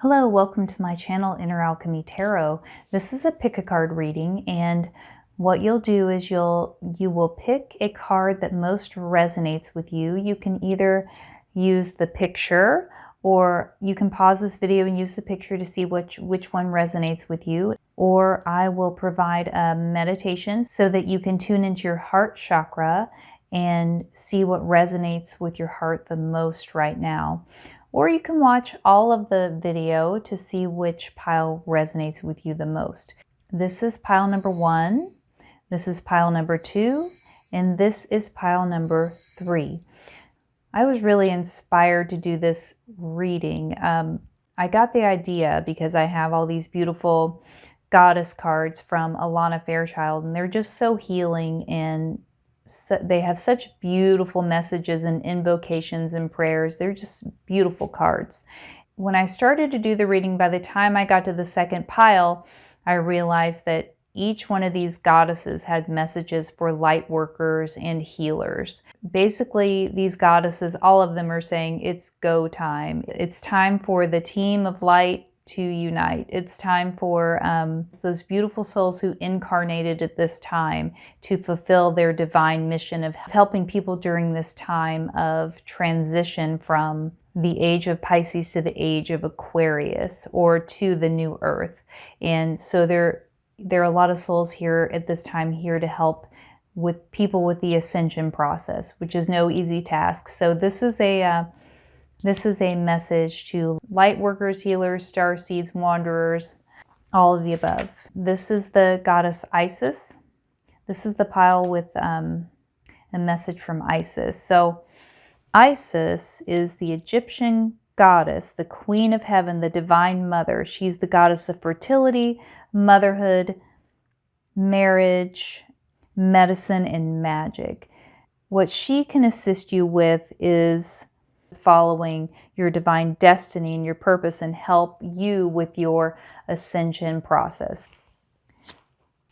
Hello, welcome to my channel, Inner Alchemy Tarot. This is a pick a card reading, and what you'll do is you will pick a card that most resonates with you. You can either use the picture, or you can pause this video and use the picture to see which one resonates with you. Or I will provide a meditation so that you can tune into your heart chakra and see what resonates with your heart the most right now. Or you can watch all of the video to see which pile resonates with you the most. This is pile number 1, this is pile number 2, and this is pile number 3. I was really inspired to do this reading. I got the idea because I have all these beautiful goddess cards from Alana Fairchild, and they're just so healing, and they have such beautiful messages and invocations and prayers. They're just beautiful cards. When I started to do the reading, by the time I got to the second pile, I realized that each one of these goddesses had messages for light workers and healers. Basically, these goddesses, all of them are saying it's go time. It's time for the team of light to unite. It's time for those beautiful souls who incarnated at this time to fulfill their divine mission of helping people during this time of transition from the age of Pisces to the age of Aquarius, or to the new earth. And so there are a lot of souls here at this time here to help with people with the ascension process, which is no easy task. So this is a message to light workers, healers, starseeds, wanderers, all of the above. This is the goddess Isis. This is the pile with a message from Isis. So Isis is the Egyptian goddess, the queen of heaven, the divine mother. She's the goddess of fertility, motherhood, marriage, medicine, and magic. What she can assist you with is following your divine destiny and your purpose, and help you with your ascension process.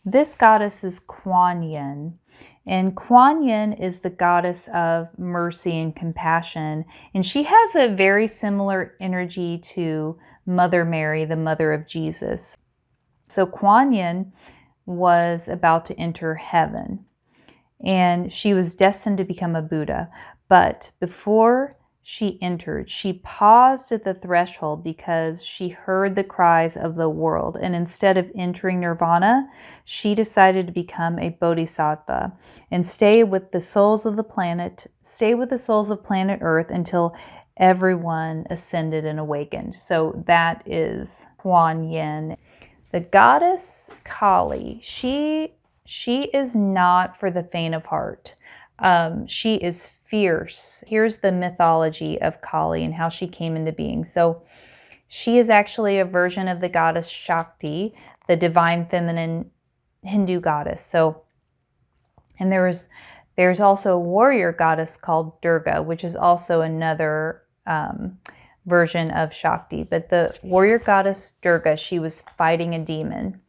This goddess is Kuan Yin, and Kuan Yin is the goddess of mercy and compassion, and she has a very similar energy to Mother Mary, the mother of Jesus. So Kuan Yin was about to enter heaven, and she was destined to become a Buddha, but before she entered, she paused at the threshold because she heard the cries of the world, and instead of entering nirvana, she decided to become a bodhisattva and stay with the souls of planet Earth until everyone ascended and awakened. So that is Kuan Yin. The goddess Kali, she is not for the faint of heart. She is fierce. Here's the mythology of Kali and how she came into being. So she is actually a version of the goddess Shakti, the divine feminine Hindu goddess. So, and there's also a warrior goddess called Durga, which is also another version of Shakti. But the warrior goddess Durga, she was fighting a demon,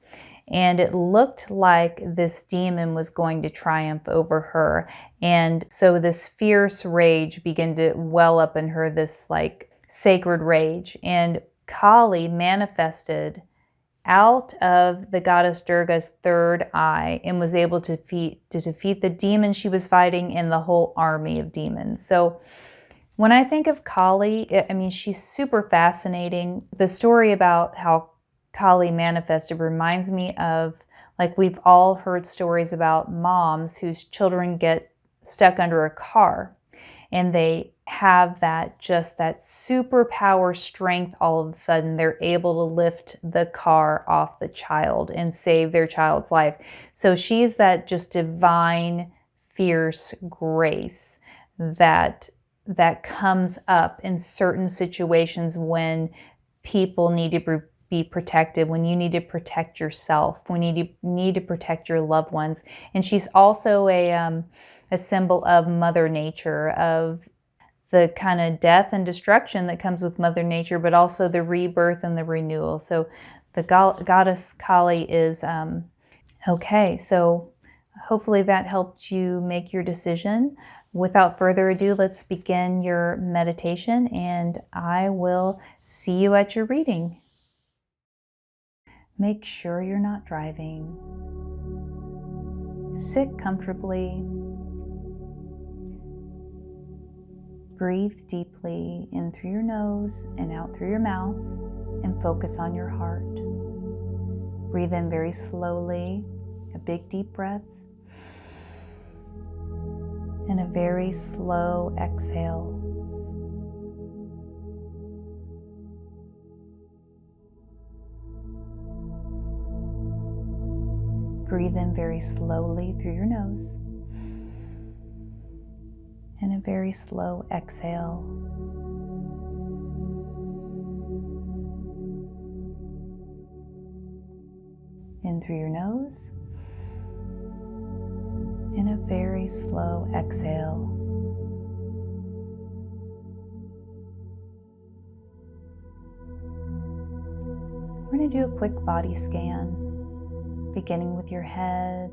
and it looked like this demon was going to triumph over her. And so this fierce rage began to well up in her, this like sacred rage. And Kali manifested out of the goddess Durga's third eye and was able to defeat the demon she was fighting and the whole army of demons. So when I think of Kali, I mean, she's super fascinating. The story about how Kali manifested reminds me of, like, we've all heard stories about moms whose children get stuck under a car, and they have that superpower strength. All of a sudden they're able to lift the car off the child and save their child's life. So she's that just divine, fierce grace that comes up in certain situations when people need to be protected, when you need to protect yourself, when you need to protect your loved ones. And she's also a symbol of Mother Nature, of the kind of death and destruction that comes with Mother Nature, but also the rebirth and the renewal. So the goddess Kali is okay. So hopefully that helped you make your decision. Without further ado, let's begin your meditation, and I will see you at your reading. Make sure you're not driving. Sit comfortably. Breathe deeply in through your nose and out through your mouth, and focus on your heart. Breathe in very slowly, a big deep breath, and a very slow exhale. Breathe in very slowly through your nose, and a very slow exhale. In through your nose, and a very slow exhale. We're going to do a quick body scan, beginning with your head,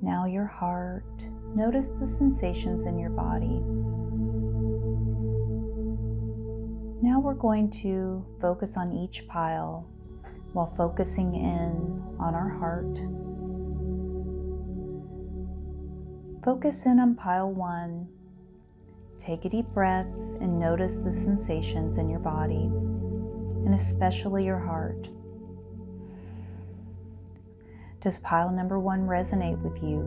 now your heart. Notice the sensations in your body. Now we're going to focus on each pile while focusing in on our heart. Focus in on pile 1. Take a deep breath and notice the sensations in your body, and especially your heart. Does pile number 1 resonate with you?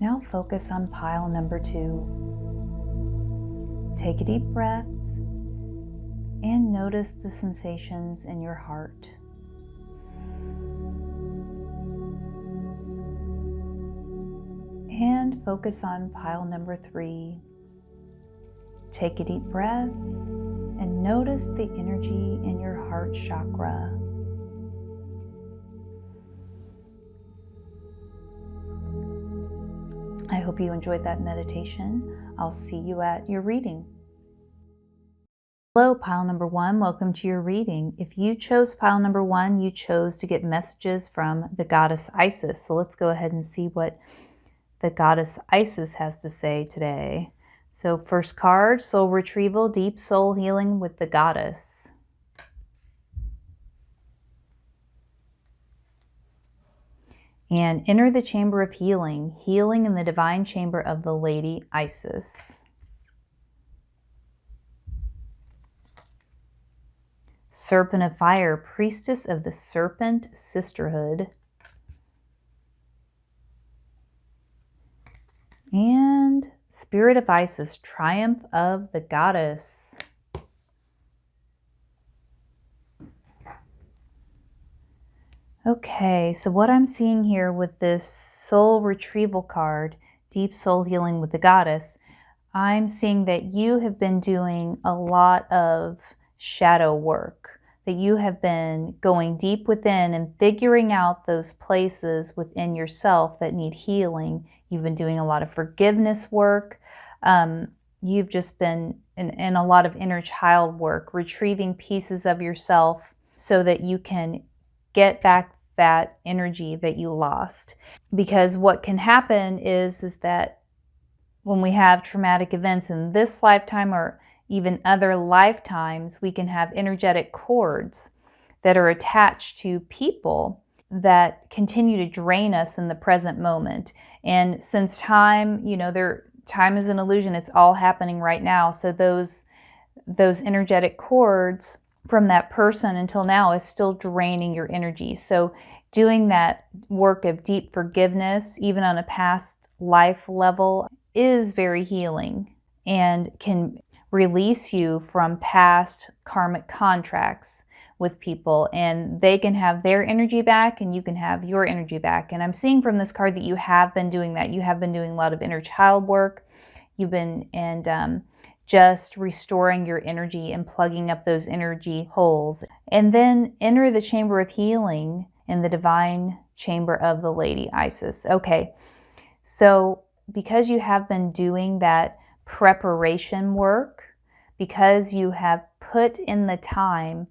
Now focus on pile number 2. Take a deep breath and notice the sensations in your heart. And focus on pile number 3. Take a deep breath and notice the energy in your heart chakra. I hope you enjoyed that meditation. I'll see you at your reading. Hello, pile number 1. Welcome to your reading. If you chose pile number 1, you chose to get messages from the goddess Isis. So let's go ahead and see what the goddess Isis has to say today. So first card, soul retrieval, deep soul healing with the goddess. And enter the chamber of healing, healing in the divine chamber of the Lady Isis. Serpent of fire, priestess of the serpent sisterhood. And spirit of Isis, triumph of the goddess. Okay, so what I'm seeing here with this soul retrieval card, deep soul healing with the goddess, I'm seeing that you have been doing a lot of shadow work, that you have been going deep within and figuring out those places within yourself that need healing. You've been doing a lot of forgiveness work. You've just been in a lot of inner child work, retrieving pieces of yourself so that you can get back that energy that you lost. Because what can happen is that when we have traumatic events in this lifetime or even other lifetimes, we can have energetic cords that are attached to people that continue to drain us in the present moment. And since time, time is an illusion, it's all happening right now. So those energetic cords from that person until now is still draining your energy. So doing that work of deep forgiveness, even on a past life level, is very healing and can release you from past karmic contracts with people, and they can have their energy back and you can have your energy back. And I'm seeing from this card that you have been doing that. You have been doing a lot of inner child work. You've been just restoring your energy and plugging up those energy holes. And then enter the chamber of healing in the divine chamber of the Lady Isis. Okay, so because you have been doing that preparation work, because you have put in the time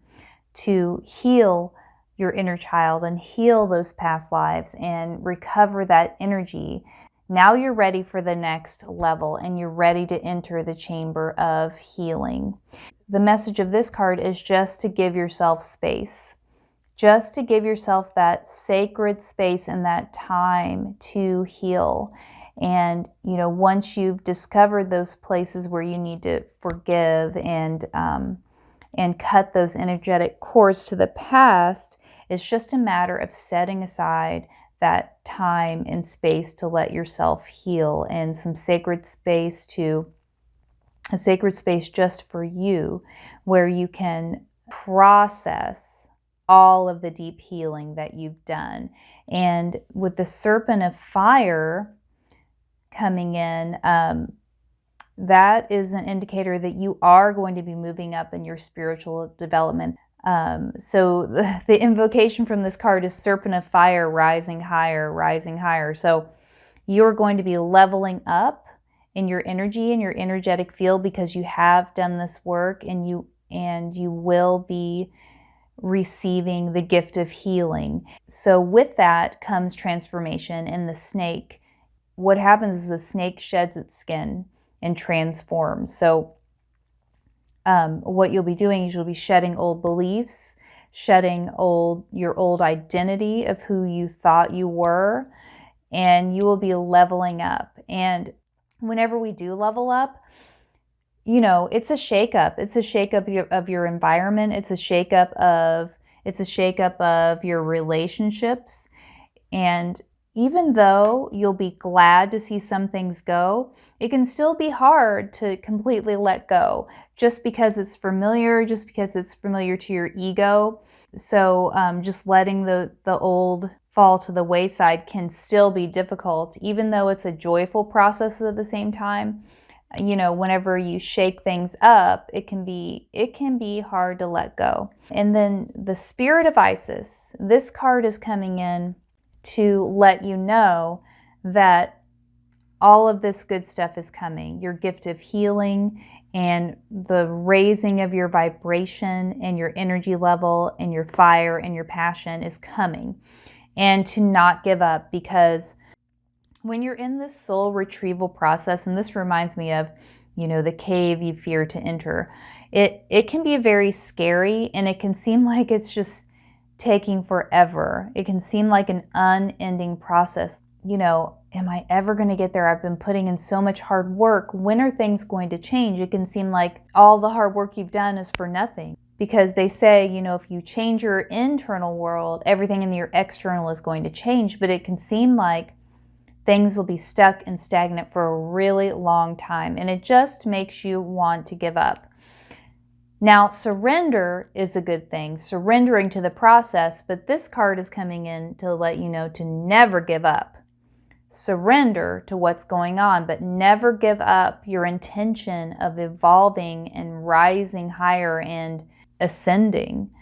to heal your inner child and heal those past lives and recover that energy. Now you're ready for the next level and you're ready to enter the chamber of healing. The message of this card is just to give yourself space, just to give yourself that sacred space and that time to heal. And, once you've discovered those places where you need to forgive and cut those energetic cords to the past, it's just a matter of setting aside that time and space to let yourself heal, and a sacred space just for you, where you can process all of the deep healing that you've done. And with the Serpent of Fire coming in, that is an indicator that you are going to be moving up in your spiritual development. So the invocation from this card is Serpent of Fire, rising higher, rising higher. So you're going to be leveling up in your energy and your energetic field because you have done this work, and you will be receiving the gift of healing. So with that comes transformation. In the snake, what happens is the snake sheds its skin and transforms. So what you'll be doing is you'll be shedding old beliefs, shedding your old identity of who you thought you were, and you will be leveling up. And whenever we do level up, it's a shakeup. It's a shakeup of your environment. It's a shakeup of your relationships. And even though you'll be glad to see some things go, it can still be hard to completely let go just because it's familiar to your ego. So just letting the old fall to the wayside can still be difficult, even though it's a joyful process at the same time. Whenever you shake things up, it can be hard to let go. And then the Spirit of Isis, this card is coming in to let you know that all of this good stuff is coming. Your gift of healing and the raising of your vibration and your energy level and your fire and your passion is coming. And to not give up, because when you're in this soul retrieval process, and this reminds me of, the cave you fear to enter, it can be very scary, and it can seem like it's just taking forever. It can seem like an unending process. Am I ever going to get there? I've been putting in so much hard work. When are things going to change? It can seem like all the hard work you've done is for nothing. Because they say, if you change your internal world, everything in your external is going to change. But it can seem like things will be stuck and stagnant for a really long time. And it just makes you want to give up. Now, surrender is a good thing, surrendering to the process. But this card is coming in to let you know to never give up. Surrender to what's going on, but never give up your intention of evolving and rising higher and ascending.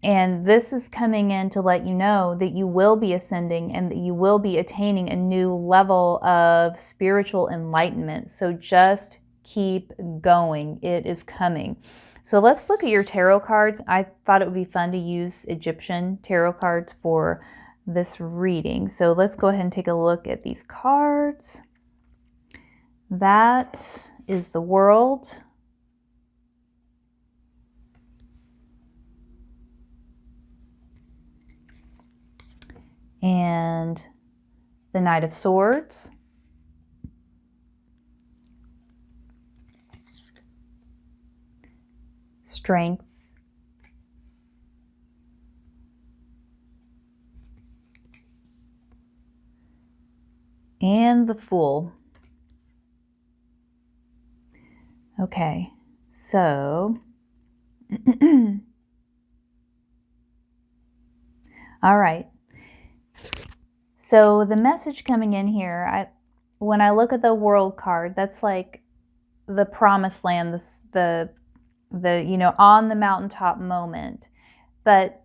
And this is coming in to let you know that you will be ascending and that you will be attaining a new level of spiritual enlightenment. So just keep going. It is coming. So let's look at your tarot cards. I thought it would be fun to use Egyptian tarot cards for this reading. So let's go ahead and take a look at these cards. That is the World. And the Knight of Swords. Strength. And the Fool. Okay, so all right. So the message coming in here, when I look at the World card, that's like the promised land, the on the mountaintop moment. But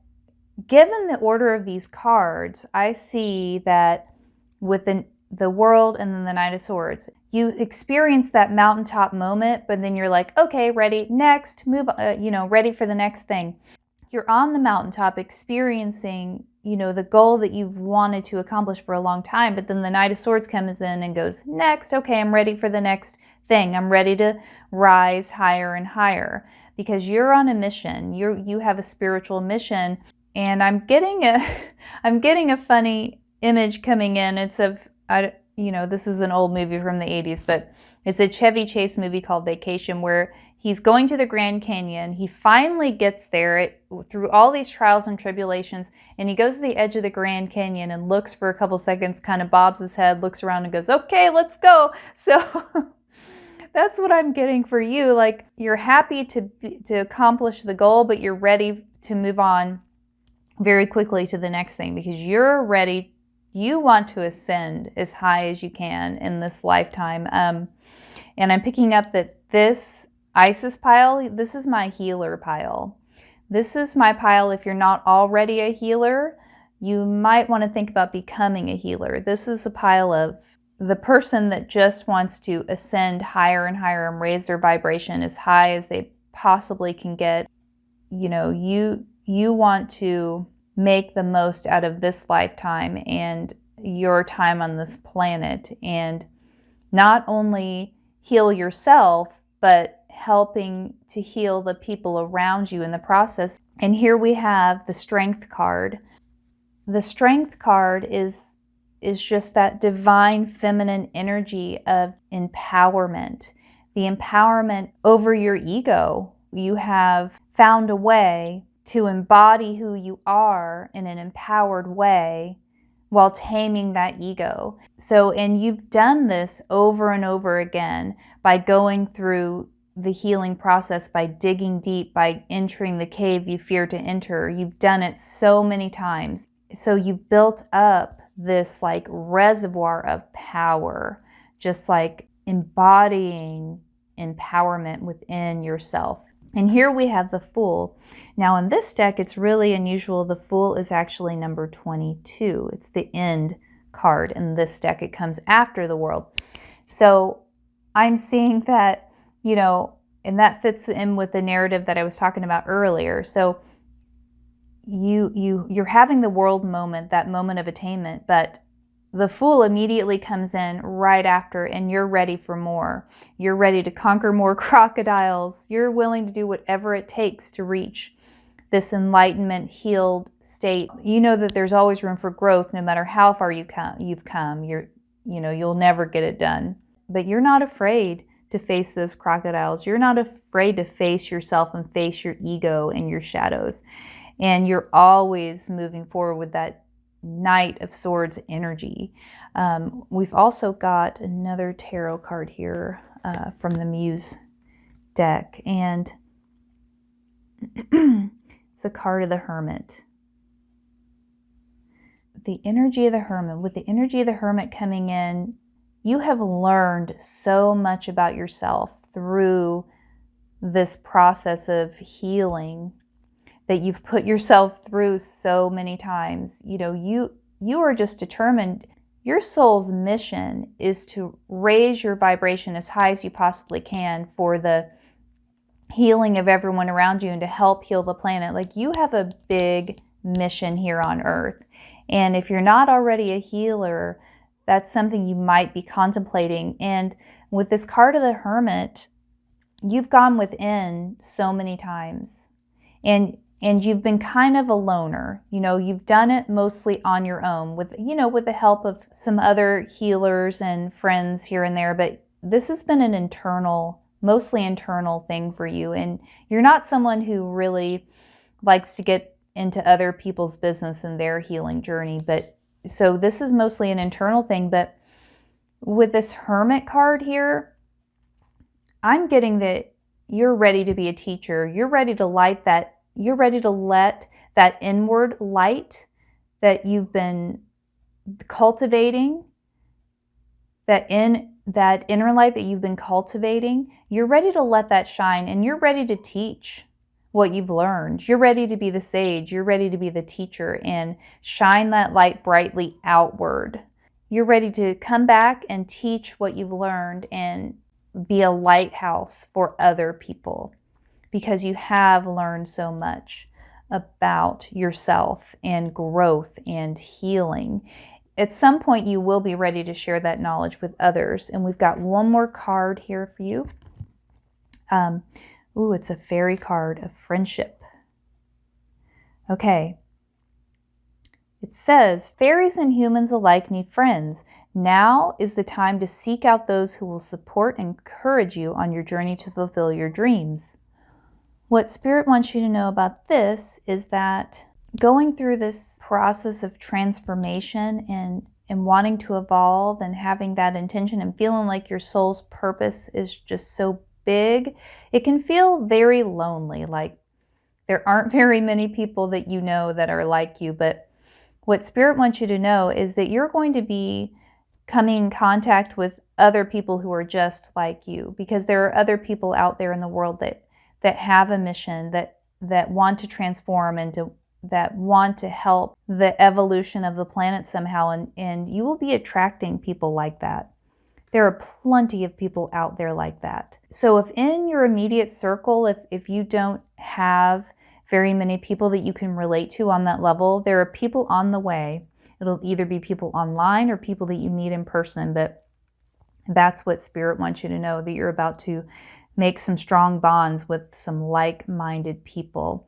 given the order of these cards, I see that with the World and then the Knight of Swords, you experience that mountaintop moment, but then you're like, okay, ready, next, move, ready for the next thing. you're on the mountaintop experiencing, the goal that you've wanted to accomplish for a long time, but then the Knight of Swords comes in and goes, next, okay, I'm ready for the next thing. I'm ready to rise higher and higher because you're on a mission. You have a spiritual mission. And I'm getting a funny image coming in. It's this is an old movie from the 80s, but it's a Chevy Chase movie called Vacation, where he's going to the Grand Canyon. He finally gets there through all these trials and tribulations, and he goes to the edge of the Grand Canyon and looks for a couple seconds, kind of bobs his head, looks around and goes, okay, let's go. So that's what I'm getting for you. Like, you're happy to accomplish the goal, but you're ready to move on very quickly to the next thing because you're ready. You want to ascend as high as you can in this lifetime. And I'm picking up that this Isis pile, this is my healer pile. This is my pile. If you're not already a healer, you might want to think about becoming a healer. This is a pile of the person that just wants to ascend higher and higher and raise their vibration as high as they possibly can get. You want to make the most out of this lifetime and your time on this planet, and not only heal yourself, but helping to heal the people around you in the process. And here we have the Strength card. The Strength card is just that divine feminine energy of empowerment, the empowerment over your ego. You have found a way to embody who you are in an empowered way while taming that ego. And you've done this over and over again by going through the healing process, by digging deep, by entering the cave you fear to enter. You've done it so many times. So you've built up this like reservoir of power, just like embodying empowerment within yourself. And here we have the Fool. Now in this deck, it's really unusual. The Fool is actually number 22. It's the end card in this deck. It comes after the World. So I'm seeing that, and that fits in with the narrative that I was talking about earlier. So you're having the World moment, that moment of attainment, but the Fool immediately comes in right after, and you're ready for more. You're ready to conquer more crocodiles. You're willing to do whatever it takes to reach this enlightenment, healed state. You know that there's always room for growth, no matter how far you've come. You'll never get it done. But you're not afraid to face those crocodiles. You're not afraid to face yourself and face your ego and your shadows. And you're always moving forward with that Knight of Swords energy. We've also got another tarot card here from the Muse deck, and it's a card of the Hermit. The energy of the Hermit. With the energy of the Hermit coming in, you have learned so much about yourself through this process of healing that you've put yourself through so many times. You are just determined. Your soul's mission is to raise your vibration as high as you possibly can for the healing of everyone around you and to help heal the planet. Like, you have a big mission here on Earth. And if you're not already a healer, that's something you might be contemplating. And with this card of the Hermit, you've gone within so many times. And you've been kind of a loner. You've done it mostly on your own with the help of some other healers and friends here and there. But this has been an mostly internal thing for you. And you're not someone who really likes to get into other people's business and their healing journey. So this is mostly an internal thing. But with this Hermit card here, I'm getting that you're ready to be a teacher. You're ready to let that inward light that you've been cultivating, that inner light that you've been cultivating, you're ready to let that shine, and you're ready to teach what you've learned. You're ready to be the sage. You're ready to be the teacher and shine that light brightly outward. You're ready to come back and teach what you've learned and be a lighthouse for other people, because you have learned so much. about yourself and growth and healing. At some point, you will be ready to share that knowledge with others. And we've got one more card here for you. Ooh, it's a fairy card of friendship. Okay. It says, fairies and humans alike need friends. Now is the time to seek out those who will support and encourage you on your journey to fulfill your dreams. What Spirit wants you to know about this is that going through this process of transformation and wanting to evolve and having that intention and feeling like your soul's purpose is just so big, it can feel very lonely. Like there aren't very many people that you know that are like you, but what Spirit wants you to know is that you're going to be coming in contact with other people who are just like you, because there are other people out there in the world that have a mission, that want to transform and that want to help the evolution of the planet somehow, and you will be attracting people like that. There are plenty of people out there like that. So if in your immediate circle, if you don't have very many people that you can relate to on that level, there are people on the way. It'll either be people online or people that you meet in person, but that's what Spirit wants you to know, that you're about to make some strong bonds with some like-minded people.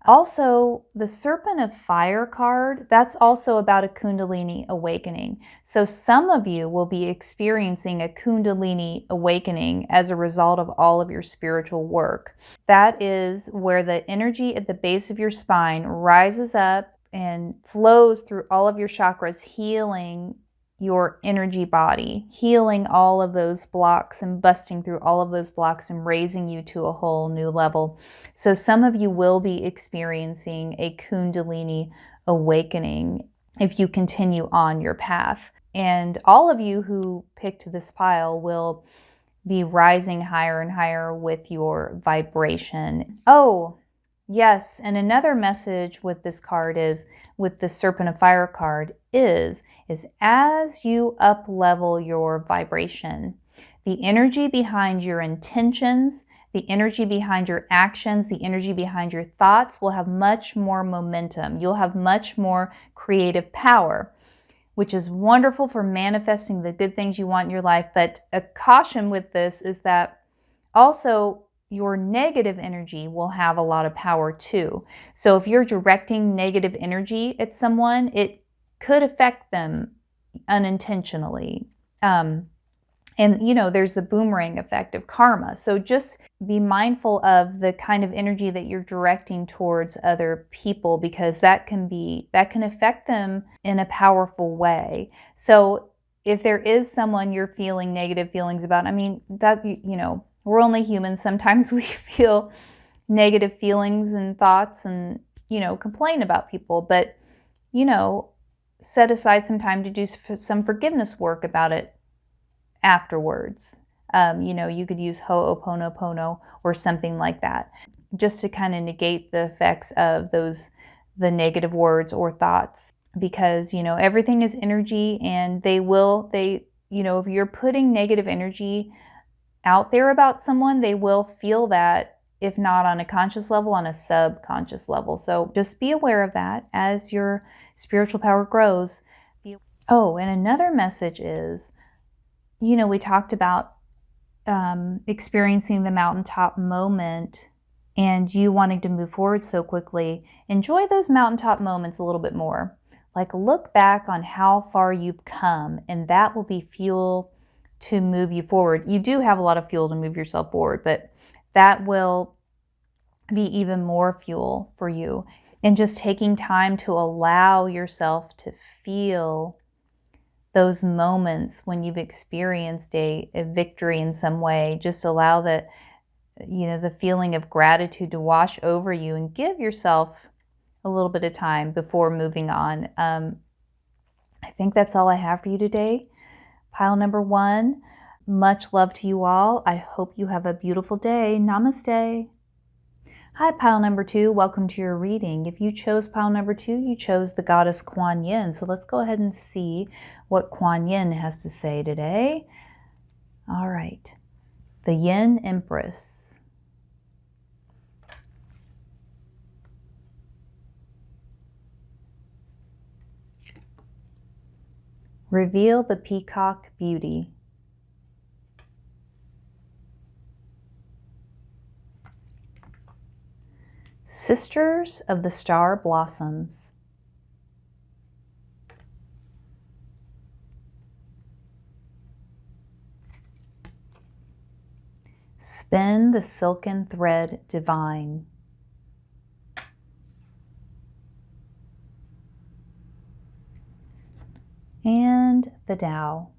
Also, the Serpent of Fire card, that's also about a Kundalini awakening. So some of you will be experiencing a Kundalini awakening as a result of all of your spiritual work. That is where the energy at the base of your spine rises up and flows through all of your chakras, healing your energy body, healing all of those blocks and busting through all of those blocks and raising you to a whole new level. So some of you will be experiencing a Kundalini awakening if you continue on your path. And all of you who picked this pile will be rising higher and higher with your vibration. Oh, yes, and another message with this card is, with the Serpent of Fire card, is as you up-level your vibration, the energy behind your intentions, the energy behind your actions, the energy behind your thoughts will have much more momentum. You'll have much more creative power, which is wonderful for manifesting the good things you want in your life. But a caution with this is that also your negative energy will have a lot of power too. So if you're directing negative energy at someone, it could affect them unintentionally. And you know, there's the boomerang effect of karma. So just be mindful of the kind of energy that you're directing towards other people, because that can affect them in a powerful way. So if there is someone you're feeling negative feelings about, I mean, that, you know, we're only humans. Sometimes we feel negative feelings and thoughts and, you know, complain about people. But, you know, set aside some time to do some forgiveness work about it afterwards. You know, you could use Ho'oponopono or something like that, just to kind of negate the effects of the negative words or thoughts. Because, you know, everything is energy, and you know, if you're putting negative energy out there about someone, they will feel that, if not on a conscious level, on a subconscious level. So just be aware of that as your spiritual power grows. Oh, and another message is, you know, we talked about experiencing the mountaintop moment and you wanting to move forward so quickly. Enjoy those mountaintop moments a little bit more. Like, look back on how far you've come, and that will be fuel to move you forward. You do have a lot of fuel to move yourself forward, but that will be even more fuel for you. And just taking time to allow yourself to feel those moments when you've experienced a victory in some way. Just allow that, you know, the feeling of gratitude to wash over you, and give yourself a little bit of time before moving on. I think that's all I have for you today. Pile number 1, much love to you all. I hope you have a beautiful day. Namaste. Hi, pile number 2. Welcome to your reading. If you chose pile number 2, you chose the goddess Kuan Yin. So let's go ahead and see what Kuan Yin has to say today. All right. The Yin Empress. Reveal the peacock beauty. Sisters of the star blossoms. Spin the silken thread divine. And the Tao.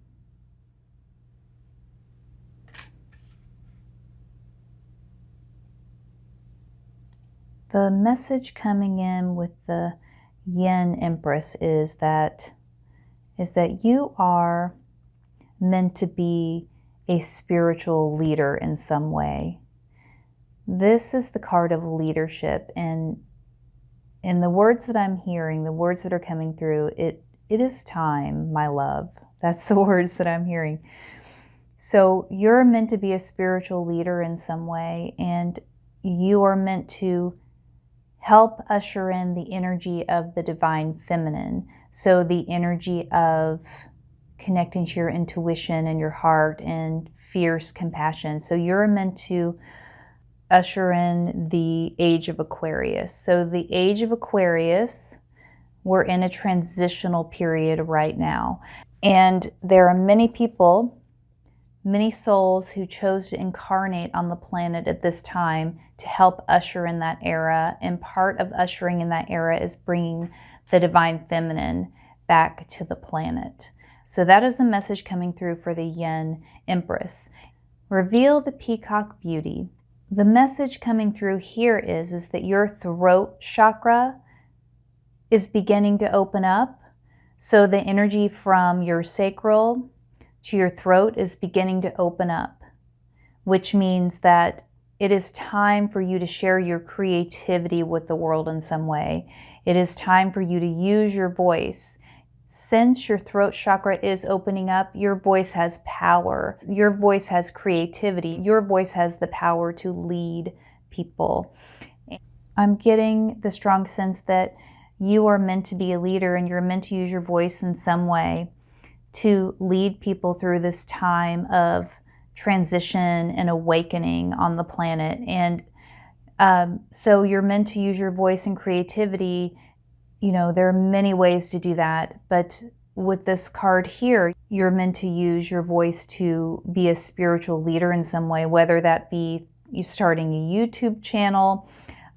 The message coming in with the Yin Empress is that you are meant to be a spiritual leader in some way. This is the card of leadership, and in the words that I'm hearing, the words that are coming through, it is time, my love. That's the words that I'm hearing. So you're meant to be a spiritual leader in some way, and you are meant to help usher in the energy of the divine feminine. So the energy of connecting to your intuition and your heart and fierce compassion. So you're meant to usher in the age of Aquarius. So the age of Aquarius, we're in a transitional period right now. And there are many people, many souls who chose to incarnate on the planet at this time to help usher in that era. And part of ushering in that era is bringing the divine feminine back to the planet. So that is the message coming through for the Yin Empress. Reveal the peacock beauty. The message coming through here is that your throat chakra is beginning to open up. So the energy from your sacral to your throat is beginning to open up, which means that it is time for you to share your creativity with the world in some way. It is time for you to use your voice. Since your throat chakra is opening up, your voice has power. Your voice has creativity. Your voice has the power to lead people. I'm getting the strong sense that you are meant to be a leader, and you're meant to use your voice in some way to lead people through this time of transition and awakening on the planet. And so you're meant to use your voice and creativity. You know, there are many ways to do that, but with this card here, you're meant to use your voice to be a spiritual leader in some way, whether that be you starting a YouTube channel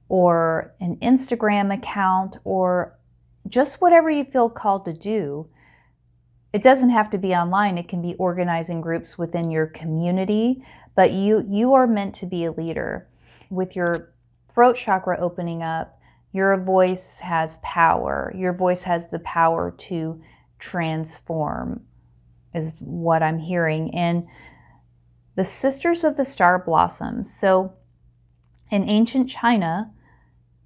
or an Instagram account or just whatever you feel called to do. It doesn't have to be online. It can be organizing groups within your community, but you are meant to be a leader. With your throat chakra opening up, your voice has power. Your voice has the power to transform, is what I'm hearing. And the Sisters of the Star Blossoms. So in ancient China,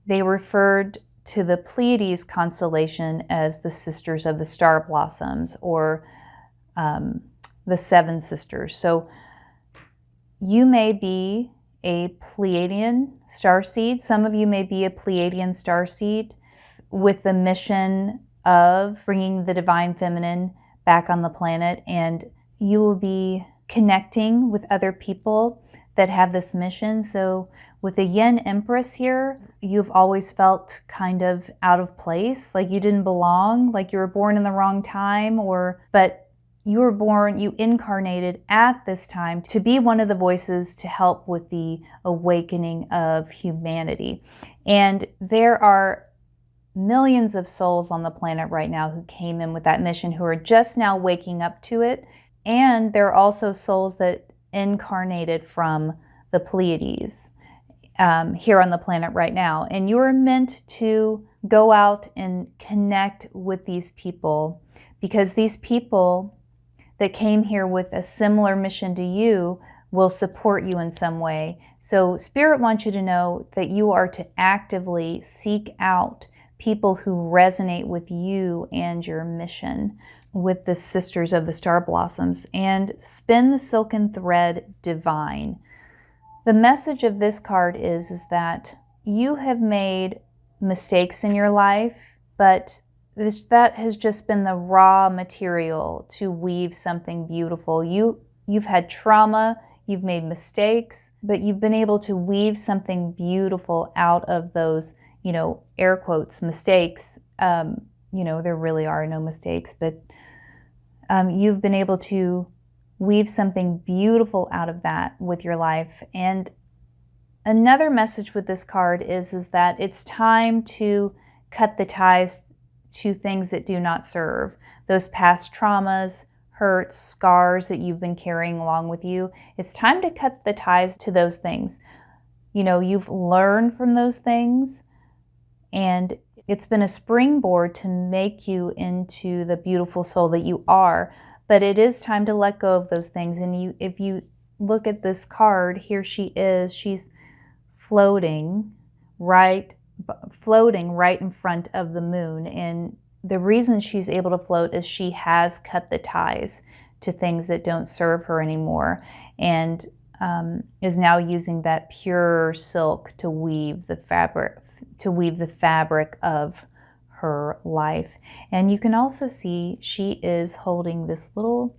they referred to the Pleiades constellation as the Sisters of the Star Blossoms, or the Seven Sisters. So you may be a Pleiadian starseed. Some of you may be a Pleiadian starseed with the mission of bringing the divine feminine back on the planet, and you will be connecting with other people that have this mission. So with the Yin Empress here, you've always felt kind of out of place, like you didn't belong, like you were born in the wrong time, but you were born, you incarnated at this time to be one of the voices to help with the awakening of humanity. And there are millions of souls on the planet right now who came in with that mission, who are just now waking up to it. And there are also souls that incarnated from the Pleiades here on the planet right now. And you're meant to go out and connect with these people, because these people that came here with a similar mission to you will support you in some way. So Spirit wants you to know that you are to actively seek out people who resonate with you and your mission, with the Sisters of the Star Blossoms, and spin the silken thread divine. The message of this card is that you have made mistakes in your life, but that has just been the raw material to weave something beautiful. You've had trauma, you've made mistakes, but you've been able to weave something beautiful out of those, air quotes, mistakes. There really are no mistakes, but you've been able to weave something beautiful out of that with your life. And another message with this card is that it's time to cut the ties to things that do not serve. Those past traumas, hurts, scars that you've been carrying along with you. It's time to cut the ties to those things. You've learned from those things, and it's been a springboard to make you into the beautiful soul that you are. But it is time to let go of those things. And if you look at this card, here she is. She's floating right in front of the moon. And the reason she's able to float is she has cut the ties to things that don't serve her anymore, and is now using that pure silk to weave the fabric of her life. And you can also see she is holding this little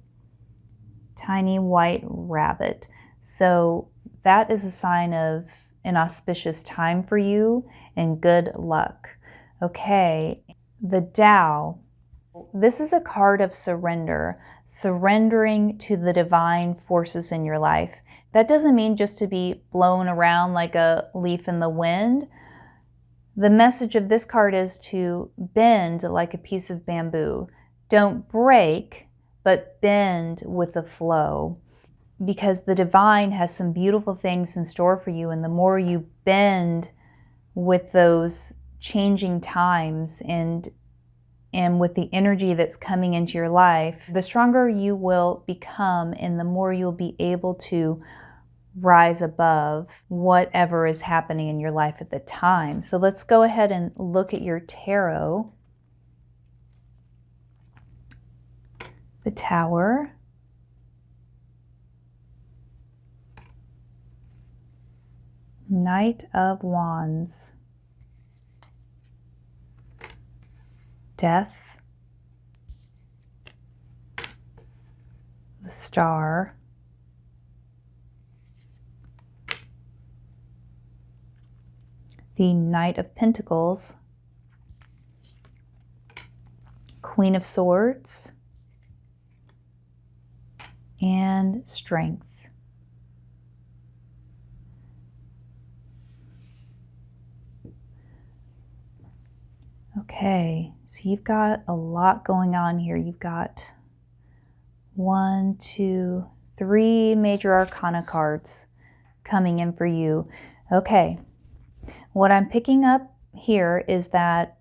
tiny white rabbit. So that is a sign of an auspicious time for you and good luck. Okay, the Tao. This is a card of surrender, surrendering to the divine forces in your life. That doesn't mean just to be blown around like a leaf in the wind. The message of this card is to bend like a piece of bamboo. Don't break, but bend with the flow, because the divine has some beautiful things in store for you. And the more you bend with those changing times and with the energy that's coming into your life, the stronger you will become, and the more you'll be able to rise above whatever is happening in your life at the time. So let's go ahead and look at your tarot. The Tower. Knight of Wands. Death. The Star. The Knight of Pentacles. Queen of Swords. And Strength. Okay, so you've got a lot going on here. You've got 1, 2, 3 major arcana cards coming in for you. Okay, what I'm picking up here is that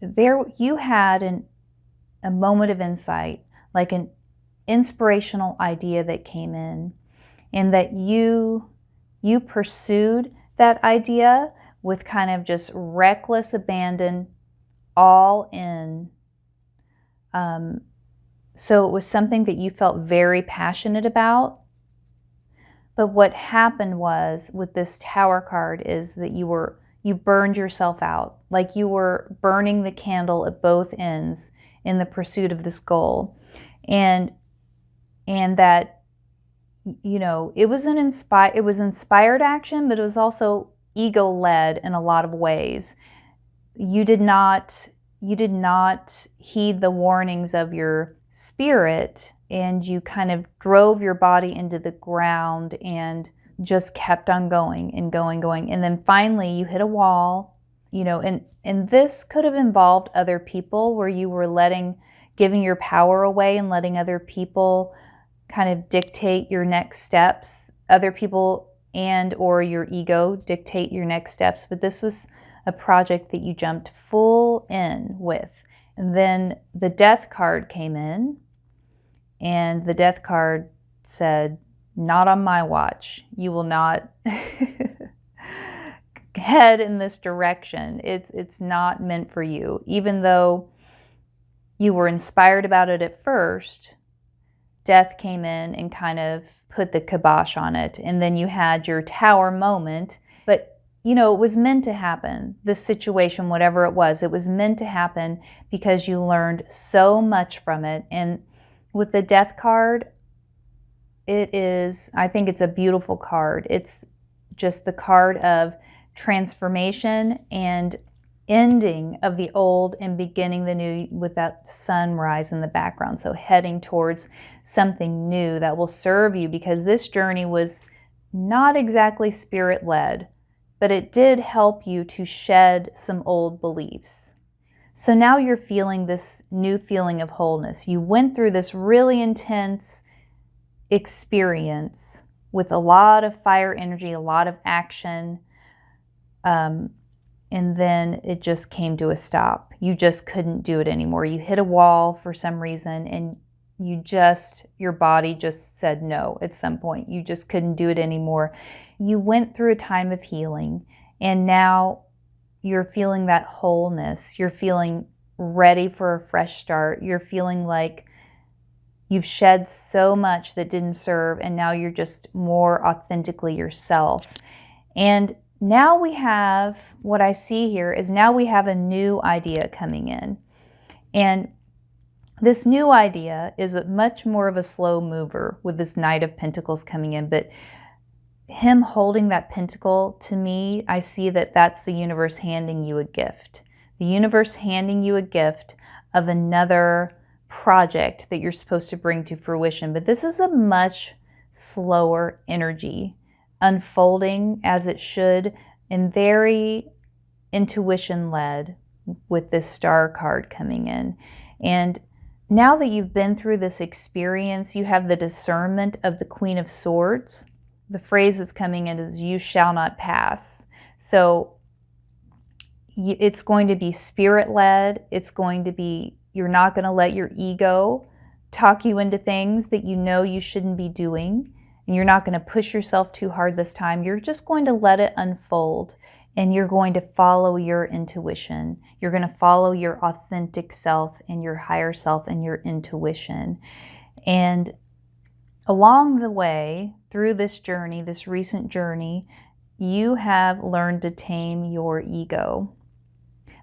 you had a moment of insight, like an inspirational idea that came in, and that you pursued that idea with kind of just reckless abandon, all in. So it was something that you felt very passionate about. But what happened was, with this Tower card, is that you burned yourself out. Like you were burning the candle at both ends in the pursuit of this goal. And that, it was inspired action, but it was also ego-led in a lot of ways. You did not heed the warnings of your spirit, and you kind of drove your body into the ground and just kept on going and going. And then finally you hit a wall, and this could have involved other people, where you were giving your power away and letting other people kind of dictate your next steps. Other people and or your ego dictate your next steps. But this was a project that you jumped full in with. And then the Death card came in, and the Death card said, not on my watch. You will not head in this direction. It's not meant for you. Even though you were inspired about it at first, Death came in and kind of put the kibosh on it. And then you had your Tower moment. But, it was meant to happen. This situation, whatever it was meant to happen because you learned so much from it. And with the Death card, I think it's a beautiful card. It's just the card of transformation and ending of the old and beginning the new, with that sunrise in the background. So heading towards something new that will serve you, because this journey was not exactly spirit-led, but it did help you to shed some old beliefs. So now you're feeling this new feeling of wholeness. You went through this really intense experience with a lot of fire energy, a lot of action, and then it just came to a stop. You just couldn't do it anymore. You hit a wall for some reason, and your body just said no at some point. You just couldn't do it anymore. You went through a time of healing, and now you're feeling that wholeness. You're feeling ready for a fresh start. You're feeling like you've shed so much that didn't serve, and now you're just more authentically yourself. And now what I see here is now we have a new idea coming in. And this new idea is much more of a slow mover with this Knight of Pentacles coming in. But him holding that pentacle, to me, I see that that's the universe handing you a gift. The universe handing you a gift of another project that you're supposed to bring to fruition. But this is a much slower energy, unfolding as it should, and very intuition-led with this Star card coming in. And now that you've been through this experience, you have the discernment of the Queen of Swords. The phrase that's coming in is, "You shall not pass." So it's going to be spirit-led. It's going to be, you're not going to let your ego talk you into things that you shouldn't be doing. And you're not going to push yourself too hard this time. You're just going to let it unfold, and you're going to follow your intuition. You're going to follow your authentic self and your higher self and your intuition. And along the way, through this journey, this recent journey, you have learned to tame your ego.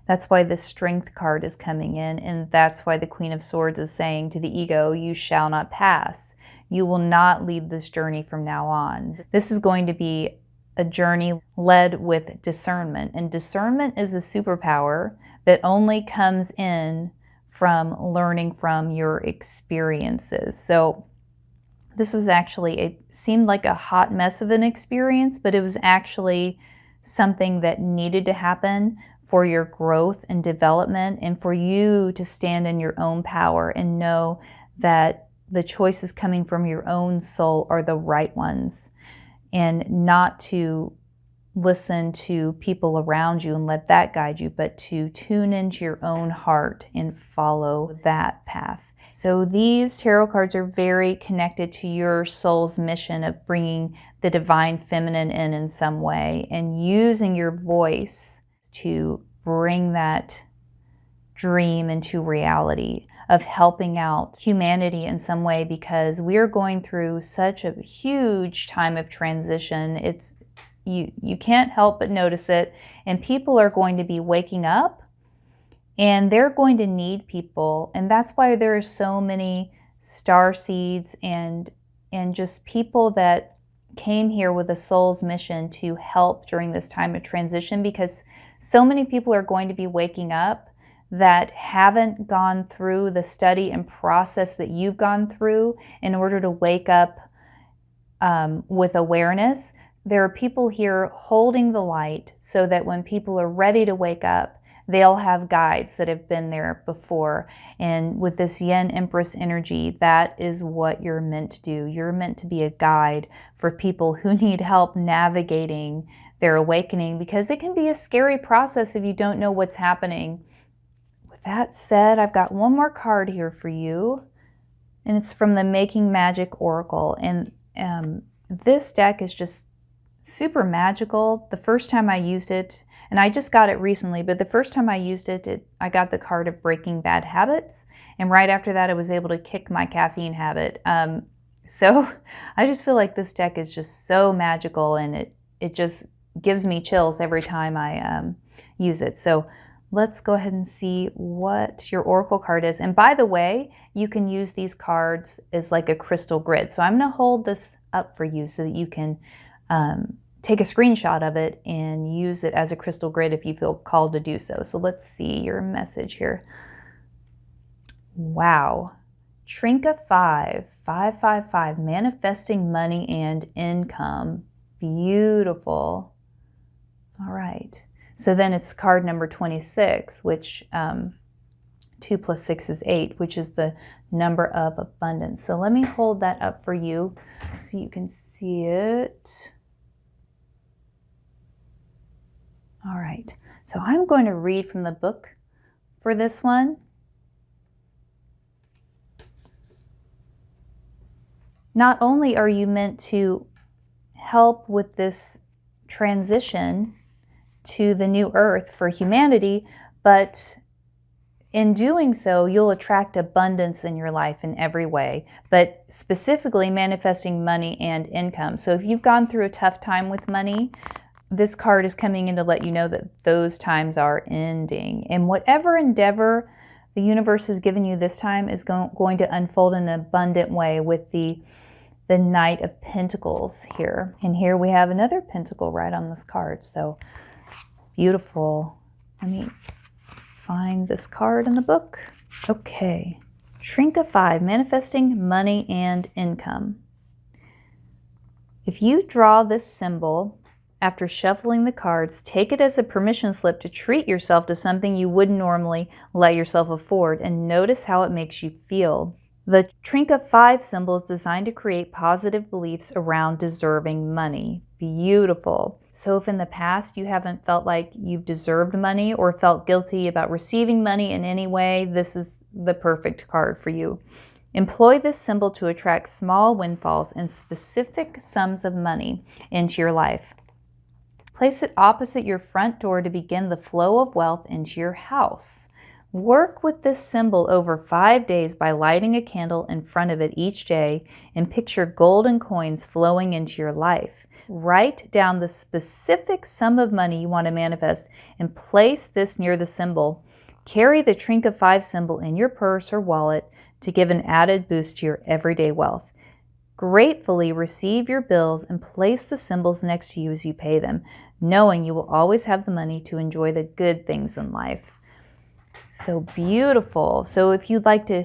That's why the Strength card is coming in, and that's why the Queen of Swords is saying to the ego, "You shall not pass. You will not lead this journey from now on." This is going to be a journey led with discernment, and discernment is a superpower that only comes in from learning from your experiences. So this was actually, it seemed like a hot mess of an experience, but it was actually something that needed to happen for your growth and development, and for you to stand in your own power and know that the choices coming from your own soul are the right ones, and not to listen to people around you and let that guide you, but to tune into your own heart and follow that path. So these tarot cards are very connected to your soul's mission of bringing the divine feminine in some way, and using your voice to bring that dream into reality, of helping out humanity in some way, because we're going through such a huge time of transition. You can't help but notice it, and people are going to be waking up, and they're going to need people. And that's why there are so many star seeds and just people that came here with a soul's mission to help during this time of transition, because so many people are going to be waking up that haven't gone through the study and process that you've gone through in order to wake up with awareness. There are people here holding the light so that when people are ready to wake up, they'll have guides that have been there before. And with this Yen Empress energy, that is what you're meant to do. You're meant to be a guide for people who need help navigating their awakening, because it can be a scary process if you don't know what's happening. With that said, I've got one more card here for you, and it's from the Making Magic Oracle. And this deck is just super magical. The first time I used it, and I just got it recently, but the first time I used it, I got the card of Breaking Bad Habits, and right after that I was able to kick my caffeine habit. So I just feel like this deck is just so magical, and it just gives me chills every time I use it. So let's go ahead and see what your oracle card is. And by the way, you can use these cards as like a crystal grid. So I'm going to hold this up for you so that you can take a screenshot of it and use it as a crystal grid if you feel called to do so. So let's see your message here. Wow. Trinka 5, manifesting money and income. Beautiful. All right. So then it's card number 26, which 2 plus 6 is 8, which is the number of abundance. So let me hold that up for you so you can see it. All right. So I'm going to read from the book for this one. Not only are you meant to help with this transition to the new earth for humanity, but in doing so, you'll attract abundance in your life in every way, but specifically manifesting money and income. So if you've gone through a tough time with money, this card is coming in to let you know that those times are ending. And whatever endeavor the universe has given you this time is going to unfold in an abundant way with the Knight of Pentacles here. And here we have another pentacle right on this card. So beautiful. Let me find this card in the book. Okay. Trinka 5, manifesting money and income. If you draw this symbol after shuffling the cards, take it as a permission slip to treat yourself to something you wouldn't normally let yourself afford, and notice how it makes you feel. The Trinka 5 symbol is designed to create positive beliefs around deserving money. Beautiful. So if in the past you haven't felt like you've deserved money or felt guilty about receiving money in any way, this is the perfect card for you. Employ this symbol to attract small windfalls and specific sums of money into your life. Place it opposite your front door to begin the flow of wealth into your house. Work with this symbol over 5 days by lighting a candle in front of it each day and picture golden coins flowing into your life. Write down the specific sum of money you want to manifest and place this near the symbol. Carry the Trinka 5 symbol in your purse or wallet to give an added boost to your everyday wealth. Gratefully receive your bills and place the symbols next to you as you pay them, knowing you will always have the money to enjoy the good things in life. So beautiful. So if you'd like to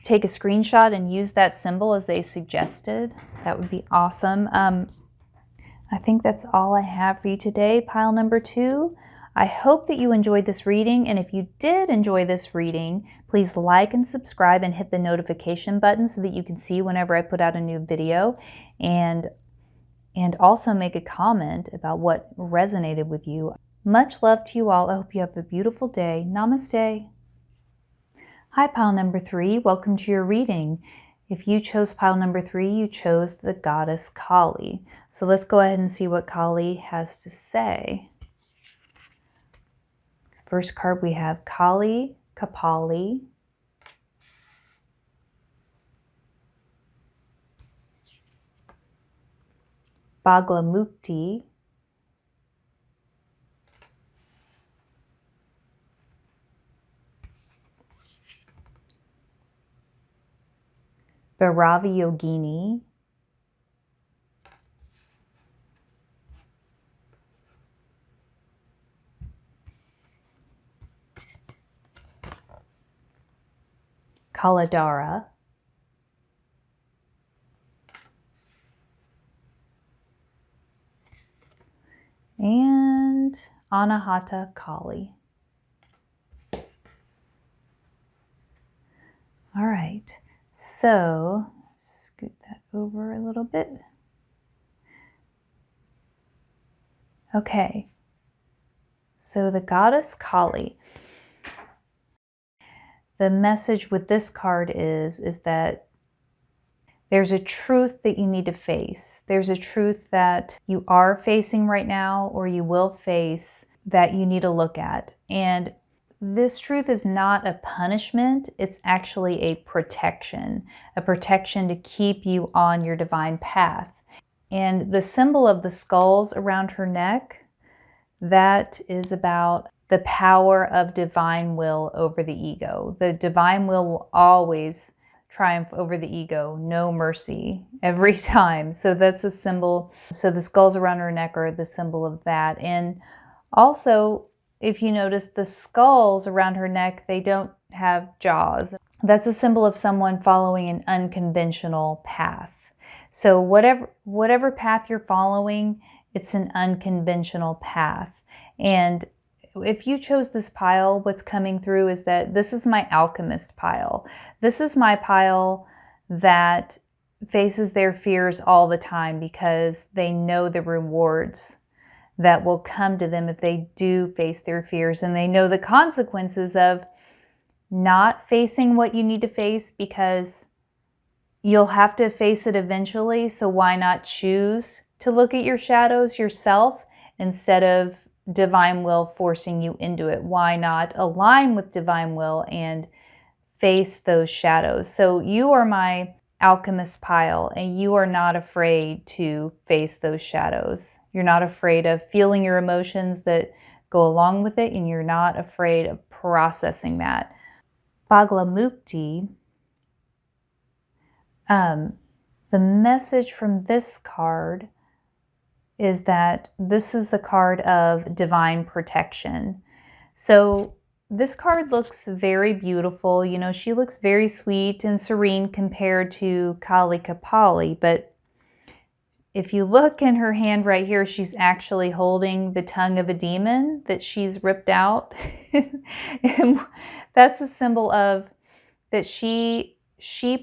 take a screenshot and use that symbol as they suggested, that would be awesome. I think that's all I have for you today, pile number 2. I hope that you enjoyed this reading, and if you did enjoy this reading, please like and subscribe and hit the notification button so that you can see whenever I put out a new video, and also make a comment about what resonated with you. Much love to you all. I hope you have a beautiful day. Namaste. Hi, pile number 3. Welcome to your reading. If you chose pile number 3, you chose the goddess Kali. So let's go ahead and see what Kali has to say. First card we have Kali, Kapali, Baglamukti, Bhairavi Yogini, Kaladara, and Anahata Kali. All right, so scoot that over a little bit. Okay, so the goddess Kali. The message with this card is that there's a truth that you need to face. There's a truth that you are facing right now or you will face that you need to look at. And this truth is not a punishment. It's actually a protection to keep you on your divine path. And the symbol of the skulls around her neck, that is about the power of divine will over the ego. The divine will always triumph over the ego, no mercy, every time. So that's a symbol. So the skulls around her neck are the symbol of that. And also, if you notice, the skulls around her neck, they don't have jaws. That's a symbol of someone following an unconventional path. So whatever path you're following, it's an unconventional path. And if you chose this pile, what's coming through is that this is my alchemist pile. This is my pile that faces their fears all the time because they know the rewards that will come to them if they do face their fears, and they know the consequences of not facing what you need to face, because you'll have to face it eventually. So why not choose to look at your shadows yourself instead of divine will forcing you into it? Why not align with divine will and face those shadows? So you are my alchemist pile, and you are not afraid to face those shadows. You're not afraid of feeling your emotions that go along with it, and you're not afraid of processing that. Bhaglamukti, the message from this card is that this is the card of divine protection. So this card looks very beautiful. You know, she looks very sweet and serene compared to Kali Kapali, but if you look in her hand right here, she's actually holding the tongue of a demon that she's ripped out. And that's a symbol of that she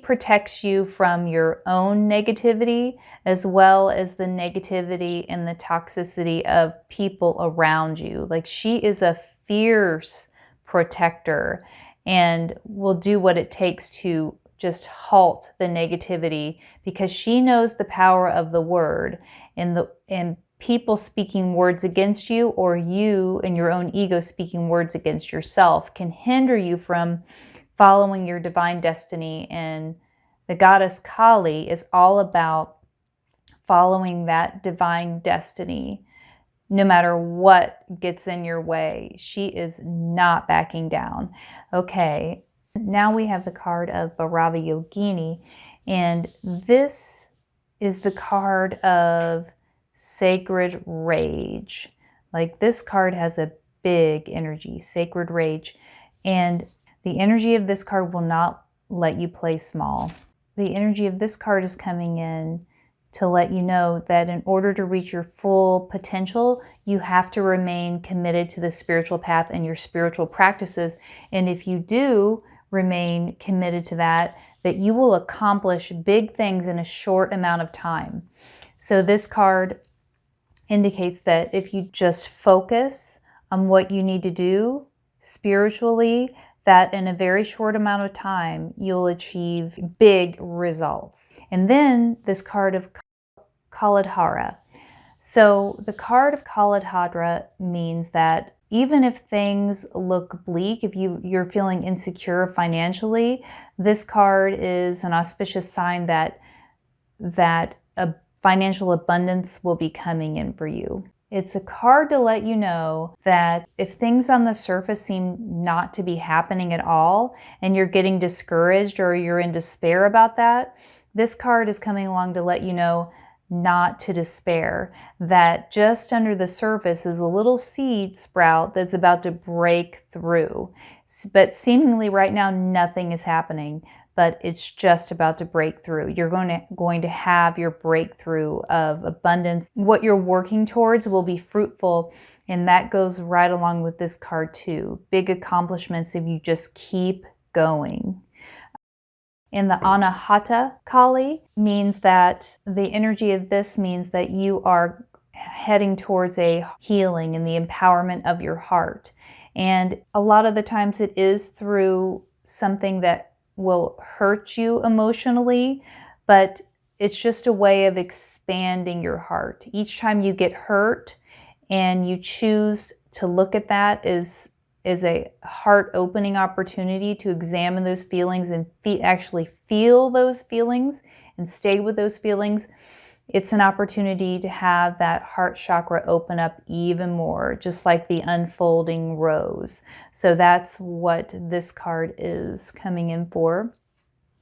protects you from your own negativity, as well as the negativity and the toxicity of people around you. Like, she is a fierce protector and will do what it takes to just halt the negativity, because she knows the power of the word, and people speaking words against you, or you and your own ego speaking words against yourself, can hinder you from following your divine destiny. And the goddess Kali is all about following that divine destiny. No matter what gets in your way, she is not backing down. Okay, now we have the card of Bhairava Yogini, and this is the card of sacred rage. Like, this card has a big energy, sacred rage, and the energy of this card will not let you play small. The energy of this card is coming in to let you know that in order to reach your full potential, you have to remain committed to the spiritual path and your spiritual practices. And if you do remain committed to that, that you will accomplish big things in a short amount of time. So this card indicates that if you just focus on what you need to do spiritually, that in a very short amount of time, you'll achieve big results. And then this card of Kaladhara. So the card of Kaladhara means that even if things look bleak, if you're feeling insecure financially, this card is an auspicious sign that a financial abundance will be coming in for you. It's a card to let you know that if things on the surface seem not to be happening at all, and you're getting discouraged or you're in despair about that, this card is coming along to let you know not to despair, that just under the surface is a little seed sprout that's about to break through. But seemingly right now, nothing is happening, but it's just about to break through. You're going to have your breakthrough of abundance. What you're working towards will be fruitful, and that goes right along with this card too. Big accomplishments if you just keep going. And the Anahata Kali means that the energy of this means that you are heading towards a healing and the empowerment of your heart. And a lot of the times it is through something that will hurt you emotionally, but it's just a way of expanding your heart. Each time you get hurt and you choose to look at that is a heart-opening opportunity to examine those feelings and actually feel those feelings and stay with those feelings, It's an opportunity to have that heart chakra open up even more, just like the unfolding rose. So that's what this card is coming in for.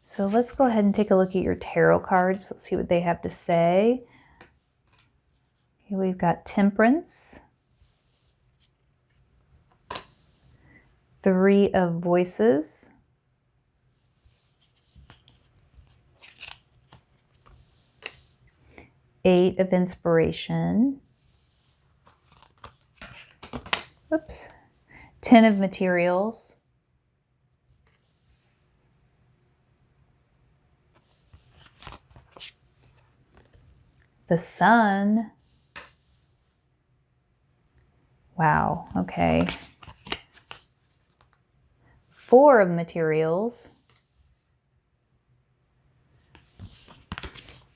So let's go ahead and take a look at your tarot cards. Let's see what they have to say. Okay, we've got Temperance, Three of Voices, Eight of Inspiration, oops, 10 of Materials, the Sun. Wow, okay. 4 of Materials,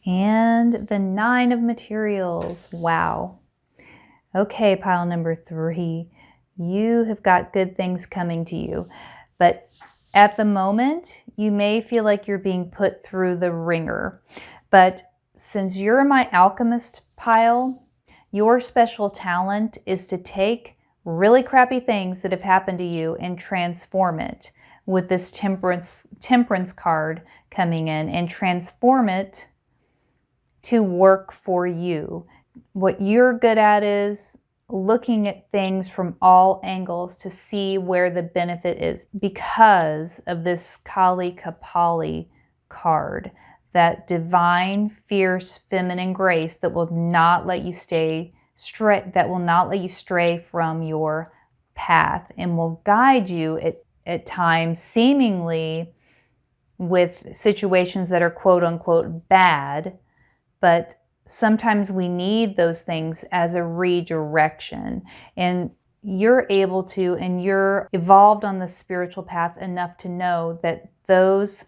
and the 9 of Materials. Wow. Okay, pile number 3. You have got good things coming to you, but at the moment, you may feel like you're being put through the ringer. But since you're my alchemist pile, your special talent is to take really crappy things that have happened to you and transform it with this temperance card coming in, and transform it to work for you. What you're good at is looking at things from all angles to see where the benefit is, because of this Kali Kapali card, that divine, fierce, feminine grace that will not let you stray from your path, and will guide you at times seemingly with situations that are quote unquote bad, but sometimes we need those things as a redirection. And you're able to, and you're evolved on the spiritual path enough to know that those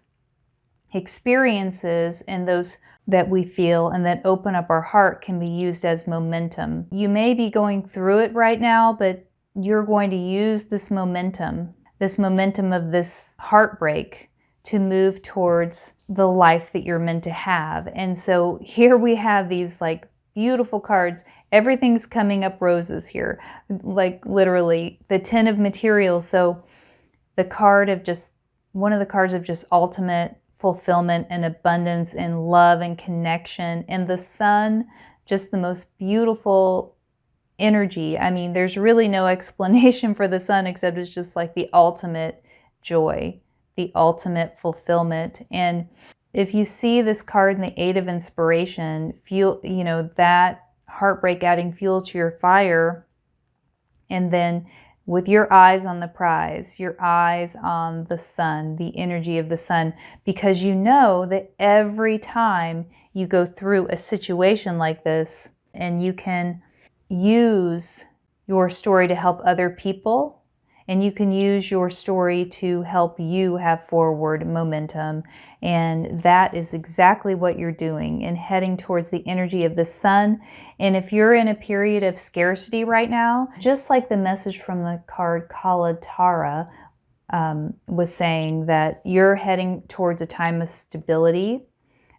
experiences and those that we feel and that open up our heart can be used as momentum. You may be going through it right now, but you're going to use this momentum of this heartbreak to move towards the life that you're meant to have. And so here we have these like beautiful cards. Everything's coming up roses here, like literally the 10 of Materials. So the card of just, one of the cards of just ultimate fulfillment and abundance and love and connection. And the Sun, just the most beautiful energy. I mean, there's really no explanation for the Sun except it's just like the ultimate joy, the ultimate fulfillment. And if you see this card in the 8 of Inspiration, feel, that heartbreak adding fuel to your fire. And then with your eyes on the prize, your eyes on the Sun, the energy of the Sun, because you know that every time you go through a situation like this, and you can use your story to help other people, and you can use your story to help you have forward momentum. And that is exactly what you're doing, and heading towards the energy of the Sun. And if you're in a period of scarcity right now, just like the message from the card Kalatara was saying, that you're heading towards a time of stability,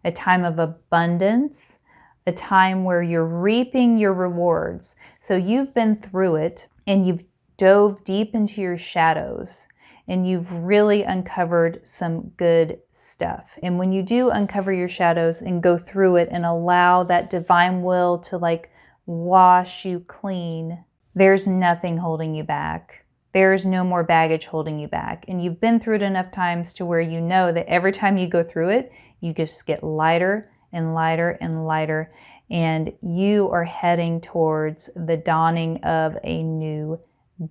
a time of abundance, a time where you're reaping your rewards. So you've been through it, and you've dove deep into your shadows, and you've really uncovered some good stuff. And when you do uncover your shadows and go through it and allow that divine will to like wash you clean, there's nothing holding you back. There's no more baggage holding you back. And you've been through it enough times to where you know that every time you go through it, you just get lighter and lighter and lighter, and you are heading towards the dawning of a new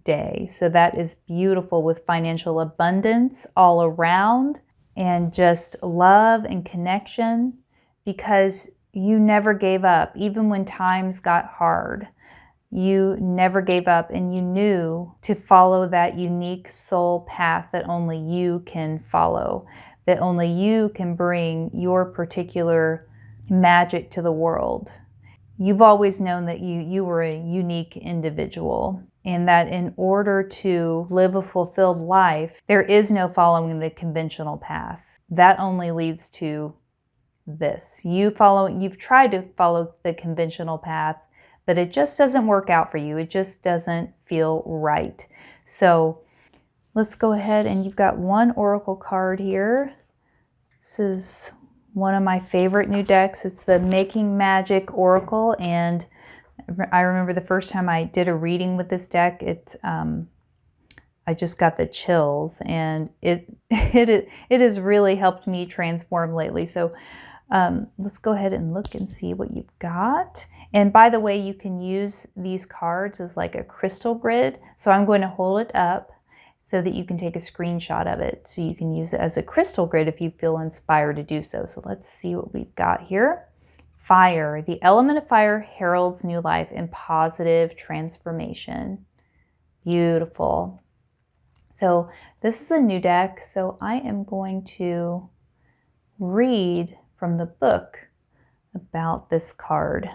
day. So that is beautiful, with financial abundance all around and just love and connection, because you never gave up. Even when times got hard, you never gave up, and you knew to follow that unique soul path that only you can follow, that only you can bring your particular magic to the world. You've always known that you were a unique individual, and that in order to live a fulfilled life, there is no following the conventional path. That only leads to this. You've tried to follow the conventional path, but it just doesn't work out for you. It just doesn't feel right. So let's go ahead, and you've got one oracle card here. This is one of my favorite new decks. It's the Making Magic Oracle, and I remember the first time I did a reading with this deck, I just got the chills, and it has really helped me transform lately. So let's go ahead and look and see what you've got. And by the way, you can use these cards as like a crystal grid. So I'm going to hold it up so that you can take a screenshot of it. So you can use it as a crystal grid if you feel inspired to do so. So let's see what we've got here. Fire. The element of fire heralds new life and positive transformation. Beautiful. So this is a new deck. So I am going to read from the book about this card.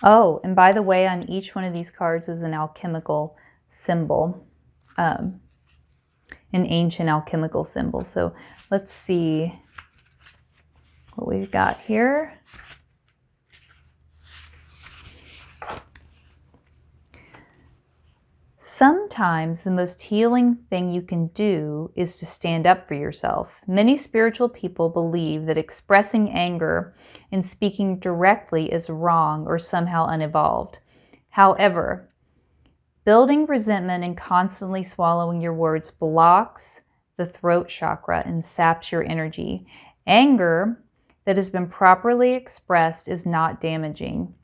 Oh, and by the way, on each one of these cards is an alchemical symbol, an ancient alchemical symbol. So let's see what we've got here. Sometimes the most healing thing you can do is to stand up for yourself. Many spiritual people believe that expressing anger and speaking directly is wrong or somehow unevolved. However, building resentment and constantly swallowing your words blocks the throat chakra and saps your energy. Anger that has been properly expressed is not damaging,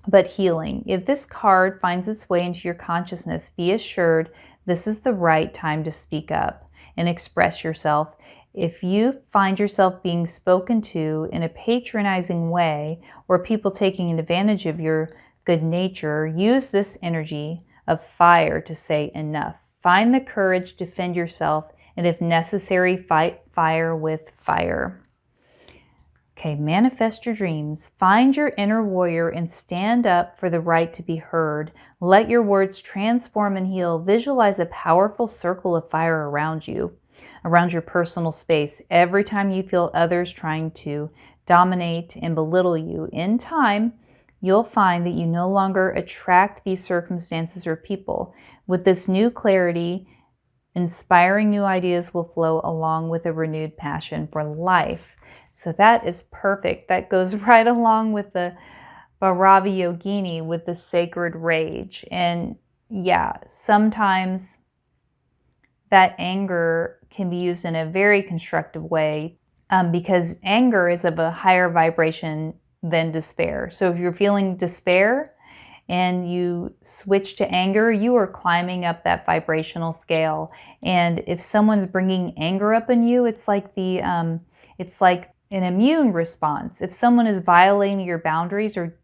but healing. If this card finds its way into your consciousness, be assured this is the right time to speak up and express yourself. If you find yourself being spoken to in a patronizing way or people taking advantage of your good nature, use this energy of fire to say enough. Find the courage to defend yourself, and if necessary, fight fire with fire. Okay, manifest your dreams. Find your inner warrior and stand up for the right to be heard. Let your words transform and heal. Visualize a powerful circle of fire around you, around your personal space. Every time you feel others trying to dominate and belittle you, in time, you'll find that you no longer attract these circumstances or people. With this new clarity, inspiring new ideas will flow along with a renewed passion for life. So that is perfect. That goes right along with the Bhairavi Yogini with the sacred rage. And yeah, sometimes that anger can be used in a very constructive way because anger is of a higher vibration than despair. So if you're feeling despair and you switch to anger, you are climbing up that vibrational scale. And if someone's bringing anger up in you, it's like an immune response. If someone is violating your boundaries or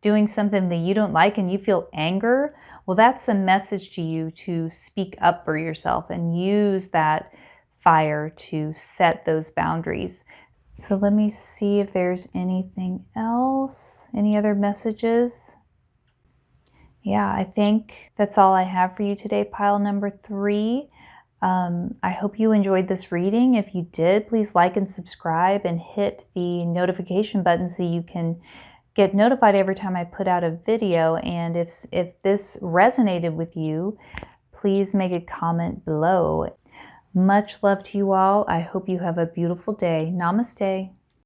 doing something that you don't like and you feel anger, well, that's a message to you to speak up for yourself and use that fire to set those boundaries. So let me see if there's anything else, any other messages. Yeah, I think that's all I have for you today, pile number 3. I hope you enjoyed this reading. If you did, please like and subscribe and hit the notification button so you can get notified every time I put out a video. And if this resonated with you, please make a comment below. Much love to you all. I hope you have a beautiful day. Namaste.